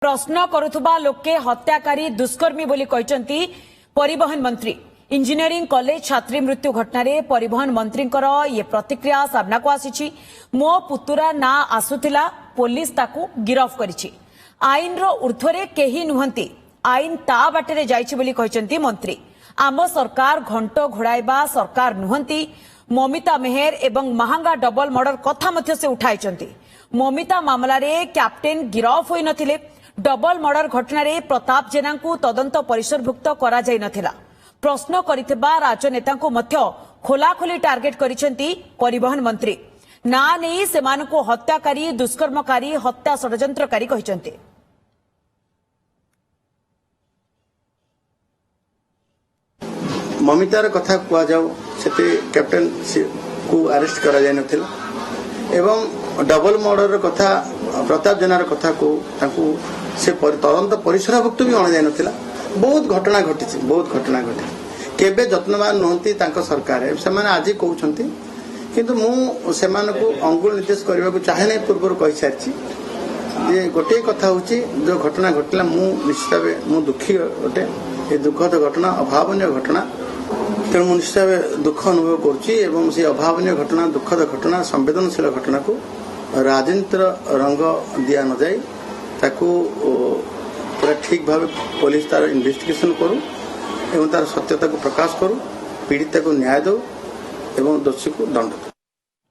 प्रश्न करुथुबा लोके हत्याकारी दुष्कर्मी बोली कहचंती परिवहन मंत्री। इंजीनियरिंग कॉलेज छात्री मृत्यु घटना रे परिवहन मंत्री ये प्रतिक्रिया सामना को आसी। मो पुतुरा ना आसुथिला पुलिस ताकू गिरफ करिछि। आईन रो ऊर्ध्वरे केही नुहंती, आईन ता बाटेरे जाइछि बोली कहचंती मंत्री। आम सरकार घंटो घोड़ाइबा सरकार नुहंती। ममिता मेहर एवं महांगा डबल मर्डर कथा मध्य से उठाइचंती। ममिता मामला रे कैप्टेन गिरफ होई नथिले। डबल मर्डर घटना रे प्रताप जेना को तदंत परिसरभुक्त करा जाय नथिला। प्रश्न करितबा राजनेता को मध्य खोलाखोली टार्गेट करिसेंती परिवहन मंत्री। ना नहीं सेमान को हत्याकारी दुष्कर्मकारी हत्या षड्यंत्रकारी कहिसेंती। ममितार कथा कुआ जाओ सेते कैप्टेन को अरेस्ट करा जाय नथिला एवं डबल मर्डर कथा प्रताप जेनार कथा को ताकू से तदंत परिसरभुक्त भी अणा जाय नथिला। बहुत घटना घटी केबे जत्नवान नुहंती तांको सरकार से आज कहउछंती किंतु मु सेमान को अंगुल निर्देश करबा को चाहे नै पूर्व कहि सारछि जे गोटे कथा होछि जो घटना घटला मु निश्चित मु दुखी गोटे ए दुखद घटना अभावनीय घटना तेणु मु निश्चित दुख अनुभव करुछि एवं से अभावनीय घटना दुखद घटना संवेदनशील घटना को राजनीतिर रंग दिया न जाए ताकू पूरा ठीक भाव पुलिस तार इन्वेस्टिगेशन करू एवं तार सत्यता को प्रकाश करू पीड़िता को न्याय दो एवं दोषी को दंड दो।